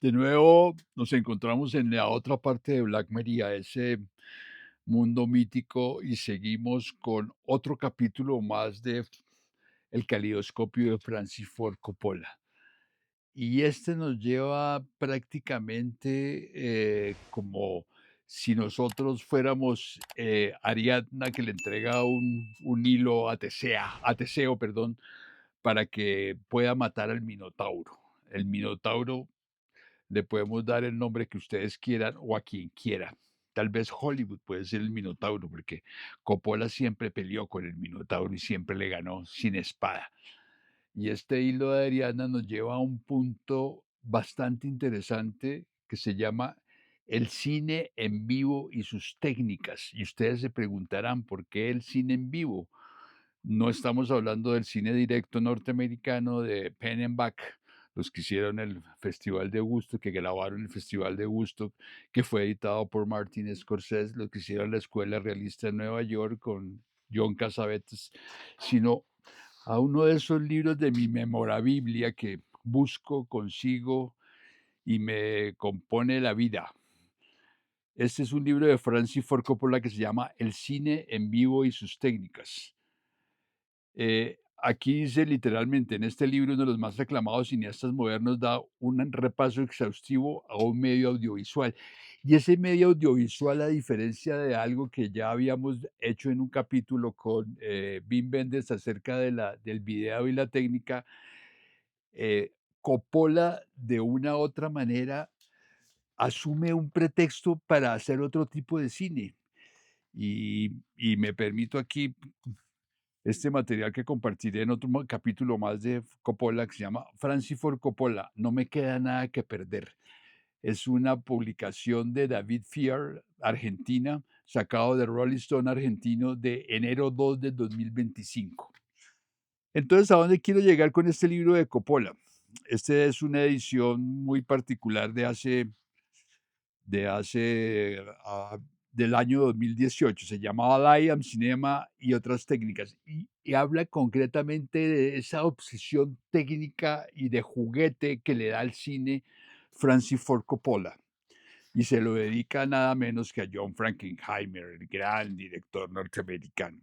De nuevo nos encontramos en la otra parte de Black Maria, ese mundo mítico, y seguimos con otro capítulo más de El calidoscopio de Francis Ford Coppola. Y este nos lleva prácticamente como si nosotros fuéramos Ariadna que le entrega un hilo a Teseo, perdón, para que pueda matar al Minotauro. El Minotauro le podemos dar el nombre que ustedes quieran o a quien quiera. Tal vez Hollywood puede ser el Minotauro, porque Coppola siempre peleó con el Minotauro y siempre le ganó sin espada. Y este hilo de Ariana nos lleva a un punto bastante interesante que se llama el cine en vivo y sus técnicas. Y ustedes se preguntarán, ¿por qué el cine en vivo? No estamos hablando del cine directo norteamericano de Penn los que hicieron el Festival de Woodstock, que grabaron el Festival de Woodstock, que fue editado por Martin Scorsese, los que hicieron la Escuela Realista en Nueva York con John Cassavetes, sino a uno de esos libros de mi memorabilia que busco, consigo y me compone la vida. Este es un libro de Francis Ford Coppola que se llama El cine en vivo y sus técnicas. Aquí dice literalmente, en este libro, uno de los más aclamados cineastas modernos da un repaso exhaustivo a un medio audiovisual. Y ese medio audiovisual, a diferencia de algo que ya habíamos hecho en un capítulo con Wim Wenders acerca del video y la técnica, Coppola de una u otra manera asume un pretexto para hacer otro tipo de cine. Y me permito aquí este material que compartiré en otro capítulo más de Coppola que se llama Francis Ford Coppola, No me queda nada que perder. Es una publicación de David Fier, Argentina, sacado de Rolling Stone argentino de enero 2 de 2025. Entonces, ¿a dónde quiero llegar con este libro de Coppola? Este es una edición muy particular de hace del año 2018. Se llamaba Liam Cinema y otras técnicas. Y habla concretamente de esa obsesión técnica y de juguete que le da al cine Francis Ford Coppola. Y se lo dedica nada menos que a John Frankenheimer, el gran director norteamericano.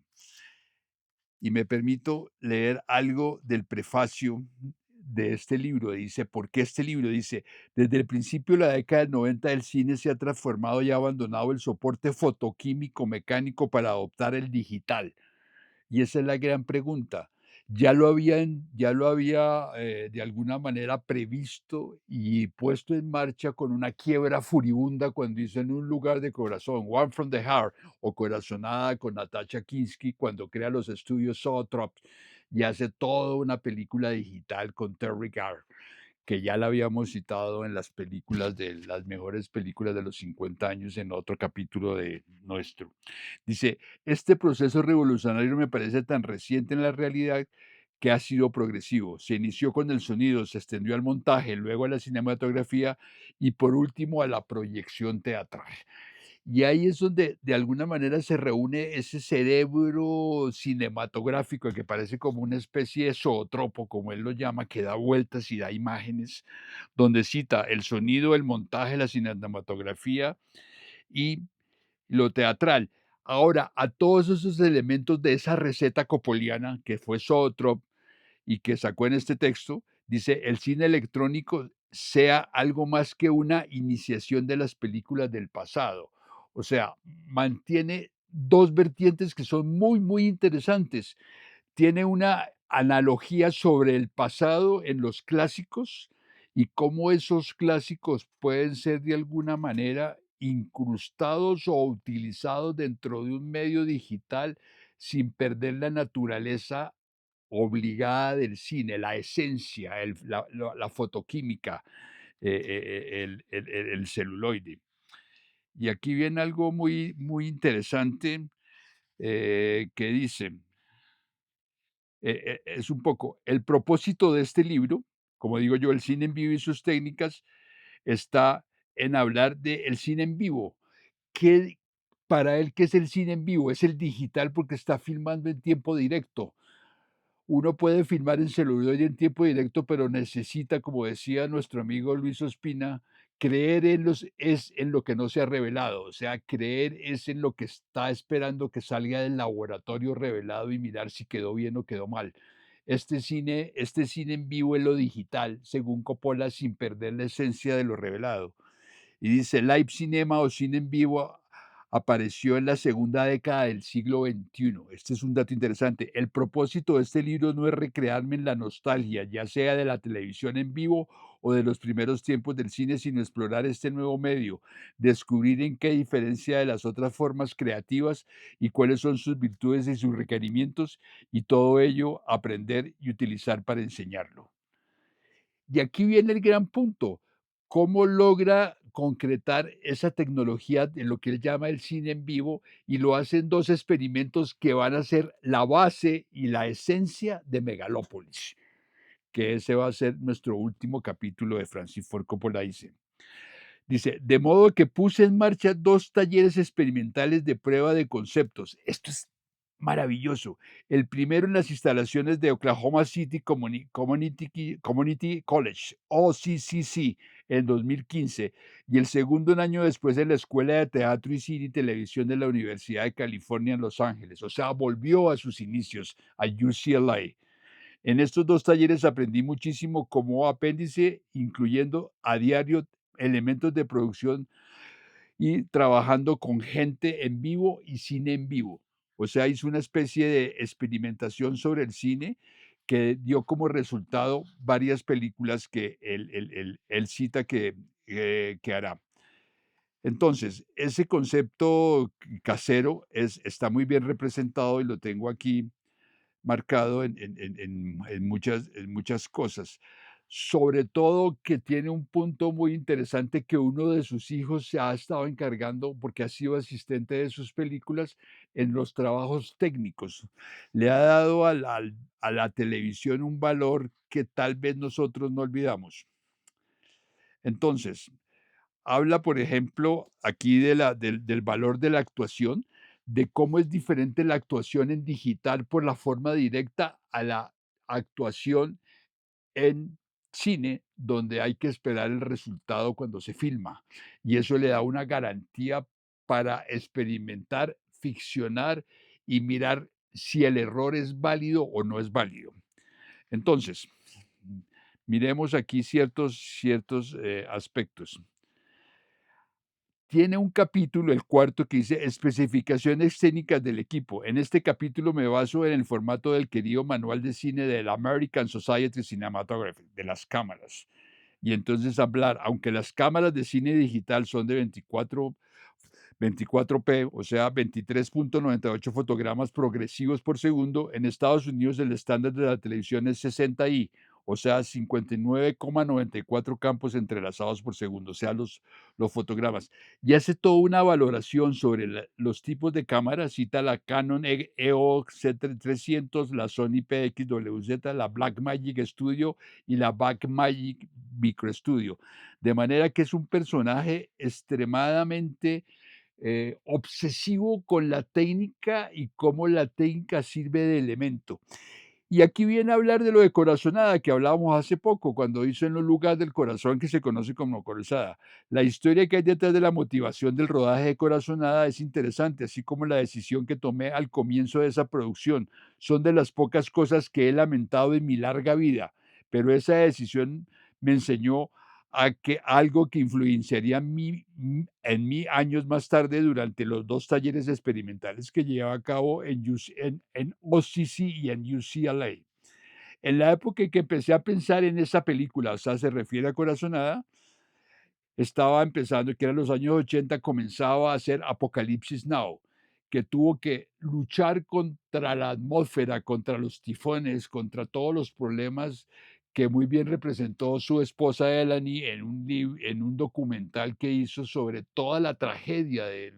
Y me permito leer algo del prefacio de este libro. Dice, ¿por qué este libro? Dice, desde el principio de la década del 90 el cine se ha transformado y ha abandonado el soporte fotoquímico mecánico para adoptar el digital. Y esa es la gran pregunta. Ya lo había de alguna manera previsto y puesto en marcha con una quiebra furibunda cuando hizo En un lugar de corazón, One from the Heart, o Corazonada con Natasha Kinski, cuando crea los estudios Zoetrope y hace toda una película digital con Terry Garr, que ya la habíamos citado en las películas de las mejores películas de los 50 años en otro capítulo de nuestro. Dice, este proceso revolucionario me parece tan reciente en la realidad que ha sido progresivo. Se inició con el sonido, se extendió al montaje, luego a la cinematografía y por último a la proyección teatral. Y ahí es donde de alguna manera se reúne ese cerebro cinematográfico que parece como una especie de zootropo, como él lo llama, que da vueltas y da imágenes, donde cita el sonido, el montaje, la cinematografía y lo teatral. Ahora, a todos esos elementos de esa receta copoliana que fue Sotrop y que sacó en este texto, dice, el cine electrónico sea algo más que una iniciación de las películas del pasado. O sea, mantiene dos vertientes que son muy, muy interesantes. Tiene una analogía sobre el pasado en los clásicos y cómo esos clásicos pueden ser de alguna manera incrustados o utilizados dentro de un medio digital sin perder la naturaleza obligada del cine, la esencia, la fotoquímica, el celuloide. Y aquí viene algo muy, muy interesante que dice, es un poco, el propósito de este libro, como digo yo, el cine en vivo y sus técnicas, está en hablar del cine en vivo. ¿Qué, para él, qué es el cine en vivo? Es el digital porque está filmando en tiempo directo. Uno puede filmar en celuloide en tiempo directo, pero necesita, como decía nuestro amigo Luis Ospina, creer es en lo que no se ha revelado, o sea, creer es en lo que está esperando que salga del laboratorio revelado y mirar si quedó bien o quedó mal. Este cine en vivo es lo digital, según Coppola, sin perder la esencia de lo revelado. Y dice, live cinema o cine en vivo apareció en la segunda década del siglo XXI. Este es un dato interesante. El propósito de este libro no es recrearme en la nostalgia, ya sea de la televisión en vivo o de los primeros tiempos del cine, sino explorar este nuevo medio, descubrir en qué diferencia de las otras formas creativas y cuáles son sus virtudes y sus requerimientos, y todo ello aprender y utilizar para enseñarlo. Y aquí viene el gran punto, ¿cómo logra concretar esa tecnología de lo que él llama el cine en vivo? Y lo hacen 2 experimentos que van a ser la base y la esencia de Megalópolis, que ese va a ser nuestro último capítulo de Francis Ford Coppola, dice, de modo que puse en marcha 2 talleres experimentales de prueba de conceptos. Esto es maravilloso. El primero en las instalaciones de Oklahoma City Community College, OCCC, en 2015, y el segundo un año después en la Escuela de Teatro y Cine y Televisión de la Universidad de California en Los Ángeles. O sea, volvió a sus inicios, a UCLA. En estos 2 talleres aprendí muchísimo como apéndice, incluyendo a diario elementos de producción y trabajando con gente en vivo y cine en vivo. O sea, hizo una especie de experimentación sobre el cine que dio como resultado varias películas que él cita que hará. Entonces, ese concepto casero está muy bien representado y lo tengo aquí marcado en muchas cosas. Sobre todo que tiene un punto muy interesante que uno de sus hijos se ha estado encargando, porque ha sido asistente de sus películas, en los trabajos técnicos. Le ha dado a la televisión un valor que tal vez nosotros no olvidamos. Entonces, habla, por ejemplo, aquí del valor de la actuación, de cómo es diferente la actuación en digital por la forma directa a la actuación en cine, donde hay que esperar el resultado cuando se filma. Y eso le da una garantía para experimentar, ficcionar y mirar si el error es válido o no es válido. Entonces, miremos aquí ciertos aspectos. Tiene un capítulo, el cuarto, que dice especificaciones técnicas del equipo. En este capítulo me baso en el formato del querido manual de cine de la American Society of Cinematography, de las cámaras. Y entonces hablar, aunque las cámaras de cine digital son de 24p, o sea, 23.98 fotogramas progresivos por segundo. En Estados Unidos el estándar de la televisión es 60i, o sea, 59,94 campos entrelazados por segundo, o sea, los fotogramas. Y hace toda una valoración sobre los tipos de cámaras, cita la Canon EOS C300, la Sony PXWZ, la Blackmagic Studio y la Blackmagic Micro Studio. De manera que es un personaje extremadamente obsesivo con la técnica y cómo la técnica sirve de elemento. Y aquí viene a hablar de lo de Corazonada, que hablábamos hace poco, cuando hizo En los lugares del corazón, que se conoce como Corazada. La historia que hay detrás de la motivación del rodaje de Corazonada es interesante, así como la decisión que tomé al comienzo de esa producción. Son de las pocas cosas que he lamentado en mi larga vida, pero esa decisión me enseñó a que algo que influenciaría en mí años más tarde durante los 2 talleres experimentales que llevaba a cabo en OCC y en UCLA. En la época en que empecé a pensar en esa película, o sea, se refiere a Corazonada, estaba empezando, que eran los años 80, comenzaba a hacer Apocalipsis Now, que tuvo que luchar contra la atmósfera, contra los tifones, contra todos los problemas que muy bien representó su esposa Elanie en un documental que hizo sobre toda la tragedia de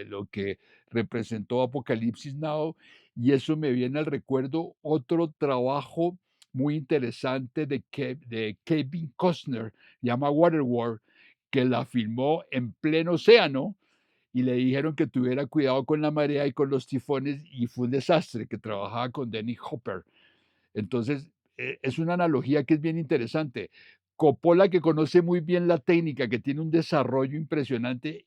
lo que representó Apocalipsis Now. Y eso me viene al recuerdo otro trabajo muy interesante de Kevin Costner, llama Waterworld, que la filmó en pleno océano y le dijeron que tuviera cuidado con la marea y con los tifones y fue un desastre, que trabajaba con Dennis Hopper. Entonces, es una analogía que es bien interesante. Coppola, que conoce muy bien la técnica, que tiene un desarrollo impresionante,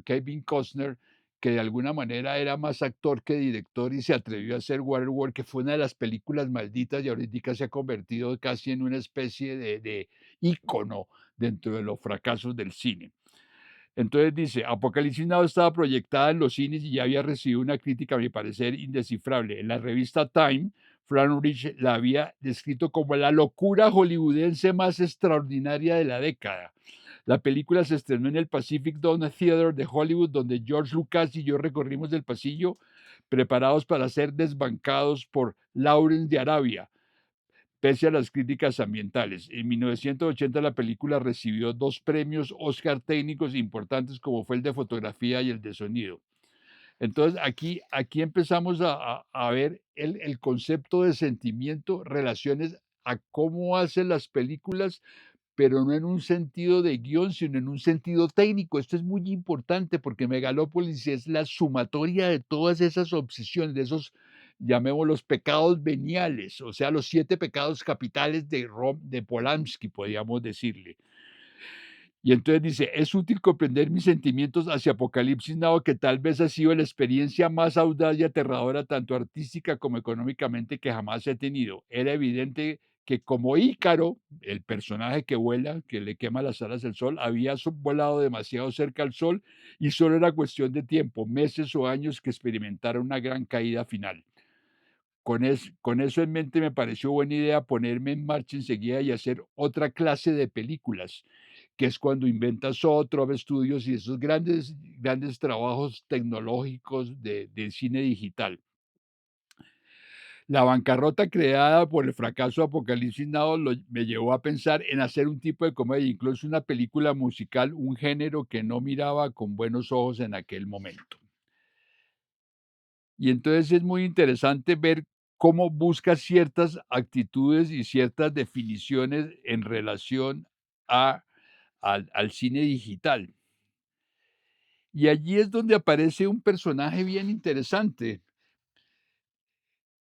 Kevin Costner, que de alguna manera era más actor que director y se atrevió a hacer Waterworld, que fue una de las películas malditas y ahorita se ha convertido casi en una especie de ícono dentro de los fracasos del cine. Entonces dice, Apocalipsis Now estaba proyectada en los cines y ya había recibido una crítica, a mi parecer, indescifrable. En la revista Time, Frank Rich la había descrito como la locura hollywoodense más extraordinaria de la década. La película se estrenó en el Pacific Dome Theater de Hollywood, donde George Lucas y yo recorrimos el pasillo preparados para ser desbancados por Lawrence de Arabia, pese a las críticas ambientales. En 1980 la película recibió 2 premios Oscar técnicos importantes, como fue el de fotografía y el de sonido. Entonces aquí empezamos a ver el concepto de sentimiento, relaciones a cómo hacen las películas, pero no en un sentido de guión, sino en un sentido técnico. Esto es muy importante porque Megalópolis es la sumatoria de todas esas obsesiones, de esos, llamémoslos, pecados veniales, o sea, los 7 pecados capitales de Polanski, podríamos decirle. Y entonces dice, es útil comprender mis sentimientos hacia Apocalipsis Now, que tal vez ha sido la experiencia más audaz y aterradora, tanto artística como económicamente, que jamás he tenido. Era evidente que como Ícaro, el personaje que vuela, que le quema las alas al sol, había volado demasiado cerca al sol y solo era cuestión de tiempo, meses o años, que experimentara una gran caída final. Con eso en mente me pareció buena idea ponerme en marcha enseguida y hacer otra clase de películas, que es cuando inventas otro estudios y esos grandes trabajos tecnológicos de cine digital. La bancarrota creada por el fracaso de Apocalipsis Now me llevó a pensar en hacer un tipo de comedia, incluso una película musical, un género que no miraba con buenos ojos en aquel momento. Y entonces es muy interesante ver cómo busca ciertas actitudes y ciertas definiciones en relación a al cine digital. Y allí es donde aparece un personaje bien interesante.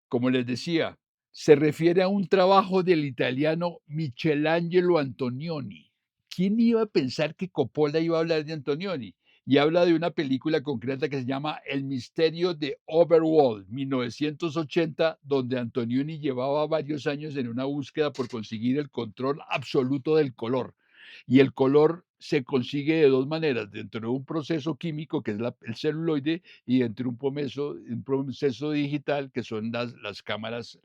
Como les decía, se refiere a un trabajo del italiano Michelangelo Antonioni. ¿Quién iba a pensar que Coppola iba a hablar de Antonioni? Y habla de una película concreta que se llama El misterio de Overworld, 1980, donde Antonioni llevaba varios años en una búsqueda por conseguir el control absoluto del color. Y el color se consigue de 2 maneras: dentro de un proceso químico, que es el celuloide, y dentro de un proceso digital, que son las cámaras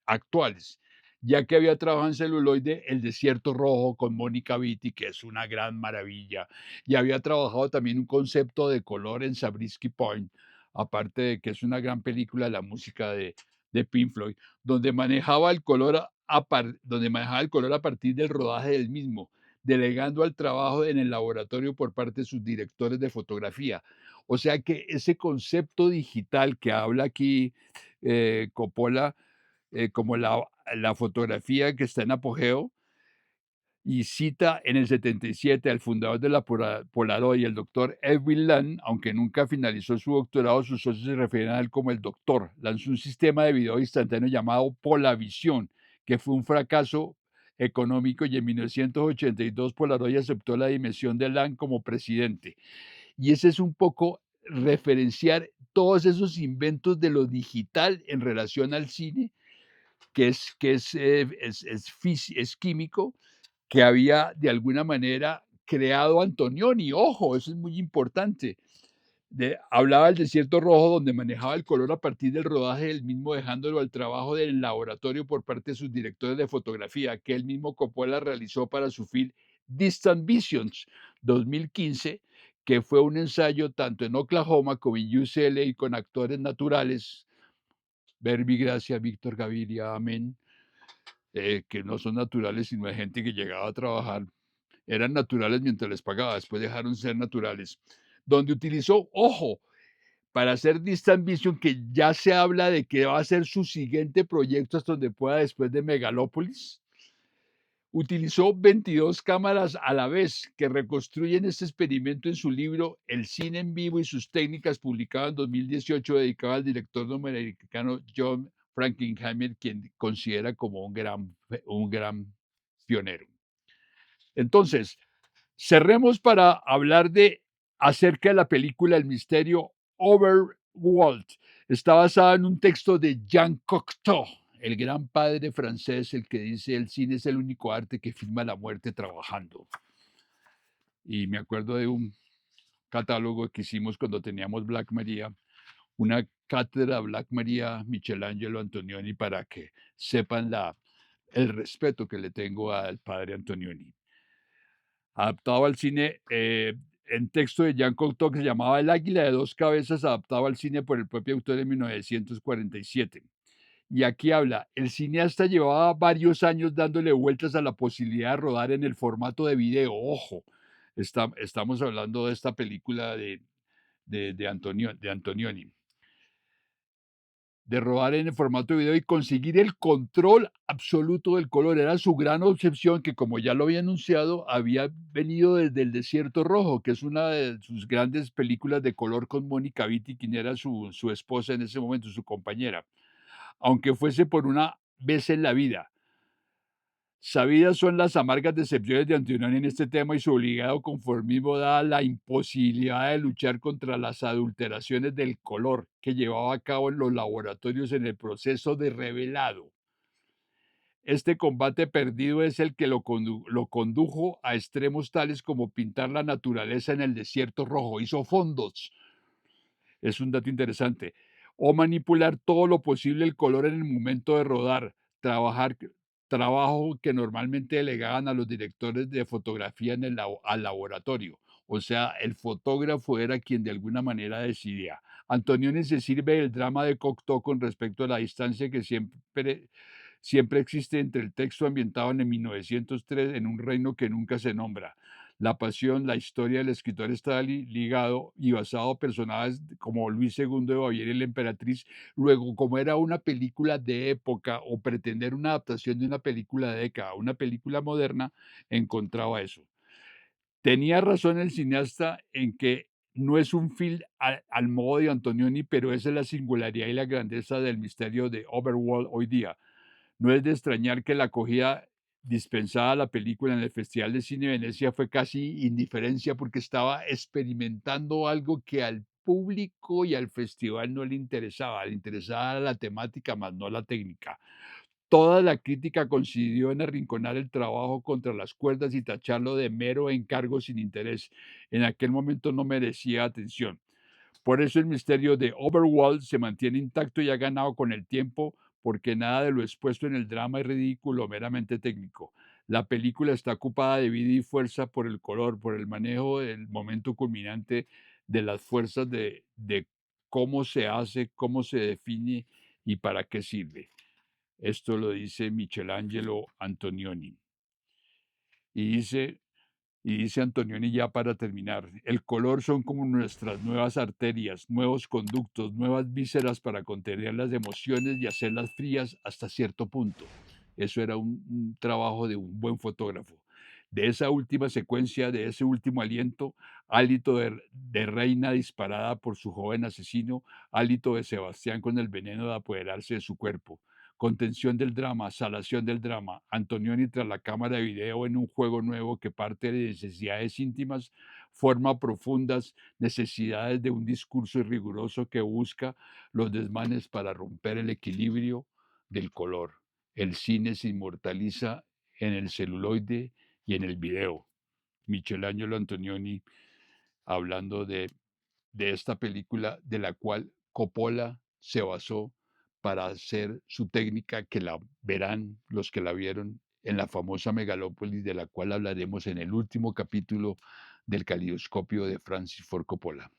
actuales. Ya que había trabajado en celuloide, El desierto rojo con Mónica Vitti, que es una gran maravilla, y había trabajado también un concepto de color en Zabriskie Point, aparte de que es una gran película, la música de Pink Floyd, donde manejaba el color a partir del rodaje del mismo, delegando al trabajo en el laboratorio por parte de sus directores de fotografía. O sea que ese concepto digital que habla aquí Coppola, como la fotografía que está en apogeo, y cita en el 77 al fundador de la Polaroid, el doctor Edwin Land, aunque nunca finalizó su doctorado, sus socios se refieren a él como el doctor. Lanzó un sistema de video instantáneo llamado Polavisión, que fue un fracaso económico, y en 1982 Polaroid aceptó la dimisión de Land como presidente. Y ese es un poco referenciar todos esos inventos de lo digital en relación al cine, es químico, que había de alguna manera creado Antonioni. Ojo, eso es muy importante. Hablaba del desierto rojo, donde manejaba el color a partir del rodaje del mismo, dejándolo al trabajo del laboratorio por parte de sus directores de fotografía, que él mismo Coppola realizó para su film Distant Visions 2015, que fue un ensayo tanto en Oklahoma como en UCLA con actores naturales, Verbi Gracia, Víctor Gaviria, amén, que no son naturales, sino de gente que llegaba a trabajar. Eran naturales mientras les pagaba, después dejaron ser naturales. Donde utilizó, ojo, para hacer Distant Vision, que ya se habla de que va a ser su siguiente proyecto hasta donde pueda después de Megalópolis. Utilizó 22 cámaras a la vez, que reconstruyen este experimento en su libro El cine en vivo y sus técnicas, publicado en 2018, dedicado al director norteamericano John Frankenheimer, quien considera como un gran pionero. Entonces, cerremos para hablar acerca de la película El misterio Overworld. Está basada en un texto de Jean Cocteau, el gran padre francés, el que dice: el cine es el único arte que filma la muerte trabajando. Y me acuerdo de un catálogo que hicimos cuando teníamos Black Maria, una cátedra Black Maria Michelangelo Antonioni, para que sepan el respeto que le tengo al padre Antonioni. Adaptado al cine, en texto de Jean Cocteau, que se llamaba El águila de dos cabezas, adaptado al cine por el propio autor en 1947. Y aquí habla: el cineasta llevaba varios años dándole vueltas a la posibilidad de rodar en el formato de video. Ojo, estamos hablando de esta película de Antonioni, de rodar en el formato de video y conseguir el control absoluto del color. Era su gran obsesión, que, como ya lo había anunciado, había venido desde El Desierto Rojo, que es una de sus grandes películas de color, con Mónica Vitti, quien era su esposa en ese momento, su compañera, aunque fuese por una vez en la vida. Sabidas son las amargas decepciones de Antonioni en este tema, y su obligado conformismo dada la imposibilidad de luchar contra las adulteraciones del color que llevaba a cabo en los laboratorios en el proceso de revelado. Este combate perdido es el que lo condujo a extremos tales como pintar la naturaleza en El Desierto Rojo. Hizo fondos, es un dato interesante, o manipular todo lo posible el color en el momento de rodar, trabajo que normalmente delegaban a los directores de fotografía al laboratorio. O sea, el fotógrafo era quien de alguna manera decidía. Antonioni se sirve del drama de Cocteau con respecto a la distancia que siempre existe entre el texto ambientado en el 1903 en un reino que nunca se nombra. La pasión, la historia del escritor está ligado y basado en personajes como Luis II de Baviera y la emperatriz. Luego, como era una película de época, o pretender una adaptación de una película de década, una película moderna, encontraba eso. Tenía razón el cineasta en que no es un film al modo de Antonioni, pero esa es la singularidad y la grandeza del misterio de Overworld hoy día. No es de extrañar que la acogida dispensada a la película en el Festival de Cine de Venecia fue casi indiferencia, porque estaba experimentando algo que al público y al festival no le interesaba. Le interesaba la temática, más no la técnica. Toda la crítica coincidió en arrinconar el trabajo contra las cuerdas y tacharlo de mero encargo sin interés. En aquel momento no merecía atención. Por eso el misterio de Overworld se mantiene intacto y ha ganado con el tiempo, porque nada de lo expuesto en el drama es ridículo o meramente técnico. La película está ocupada de vida y fuerza por el color, por el manejo del momento culminante de las fuerzas, de cómo se hace, cómo se define y para qué sirve. Esto lo dice Michelangelo Antonioni. Y dice Antonioni, ya para terminar: el color son como nuestras nuevas arterias, nuevos conductos, nuevas vísceras para contener las emociones y hacerlas frías hasta cierto punto. Eso era un trabajo de un buen fotógrafo. De esa última secuencia, de ese último aliento, hálito de reina disparada por su joven asesino, hálito de Sebastián con el veneno de apoderarse de su cuerpo, contención del drama, salación del drama. Antonioni, tras la cámara de video en un juego nuevo que parte de necesidades íntimas, forma profundas necesidades de un discurso riguroso que busca los desmanes para romper el equilibrio del color. El cine se inmortaliza en el celuloide y en el video. Michelangelo Antonioni, hablando de esta película, de la cual Coppola se basó para hacer su técnica, que la verán los que la vieron en la famosa megalópolis, de la cual hablaremos en el último capítulo del Calidoscopio de Francis Ford Coppola.